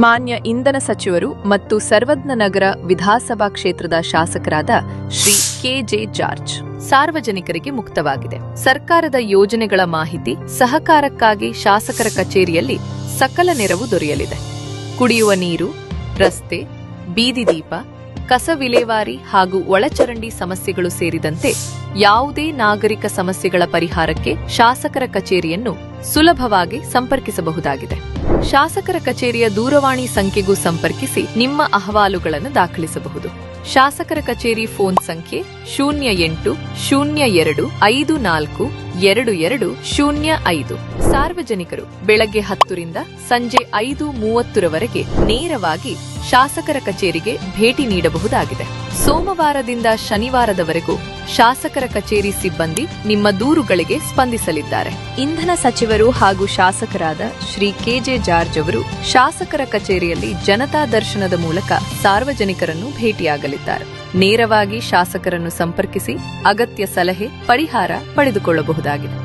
ಮಾನ್ಯ ಇಂಧನ ಸಚಿವರು ಮತ್ತು ಸರ್ವಜ್ಞನಗರ ವಿಧಾನಸಭಾ ಕ್ಷೇತ್ರದ ಶಾಸಕರಾದ ಶ್ರೀ ಕೆ.ಜೆ. ಜಾರ್ಜ್. ಸಾರ್ವಜನಿಕರಿಗೆ ಮುಕ್ತವಾಗಿದೆ. ಸರ್ಕಾರದ ಯೋಜನೆಗಳ ಮಾಹಿತಿ, ಸಹಕಾರಕ್ಕಾಗಿ ಶಾಸಕರ ಕಚೇರಿಯಲ್ಲಿ ಸಕಲ ನೆರವು ದೊರೆಯಲಿದೆ. ಕುಡಿಯುವ ನೀರು, ರಸ್ತೆ, ಬೀದಿ ದೀಪ, ಕಸ ವಿಲೇವಾರಿ ಹಾಗೂ ಒಳಚರಂಡಿ ಸಮಸ್ಯೆಗಳು ಸೇರಿದಂತೆ ಯಾವುದೇ ನಾಗರಿಕ ಸಮಸ್ಯೆಗಳ ಪರಿಹಾರಕ್ಕೆ ಶಾಸಕರ ಕಚೇರಿಯನ್ನು ಸುಲಭವಾಗಿ ಸಂಪರ್ಕಿಸಬಹುದಾಗಿದೆ. ಶಾಸಕರ ಕಚೇರಿಯ ದೂರವಾಣಿ ಸಂಖ್ಯೆಗೂ ಸಂಪರ್ಕಿಸಿ ನಿಮ್ಮ ಅಹವಾಲುಗಳನ್ನು ದಾಖಲಿಸಬಹುದು. ಶಾಸಕರ ಕಚೇರಿ ಫೋನ್ ಸಂಖ್ಯೆ 08-254-2205. ಸಾರ್ವಜನಿಕರು ಬೆಳಗ್ಗೆ 10 ರಿಂದ ಸಂಜೆ 5:30 ನೇರವಾಗಿ ಶಾಸಕರ ಕಚೇರಿಗೆ ಭೇಟಿ ನೀಡಬಹುದಾಗಿದೆ. ಸೋಮವಾರದಿಂದ ಶನಿವಾರದವರೆಗೂ ಶಾಸಕರ ಕಚೇರಿ ಸಿಬ್ಬಂದಿ ನಿಮ್ಮ ದೂರುಗಳಿಗೆ ಸ್ಪಂದಿಸಲಿದ್ದಾರೆ. ಇಂಧನ ಸಚಿವರು ಹಾಗೂ ಶಾಸಕರಾದ ಶ್ರೀ ಕೆ.ಜೆ. ಜಾರ್ಜ್ ಅವರು ಶಾಸಕರ ಕಚೇರಿಯಲ್ಲಿ ಜನತಾ ದರ್ಶನದ ಮೂಲಕ ಸಾರ್ವಜನಿಕರನ್ನು ಭೇಟಿಯಾಗಲಿದ್ದಾರೆ. ನೇರವಾಗಿ ಶಾಸಕರನ್ನು ಸಂಪರ್ಕಿಸಿ ಅಗತ್ಯ ಸಲಹೆ, ಪರಿಹಾರ ಪಡೆದುಕೊಳ್ಳಬಹುದಾಗಿದೆ.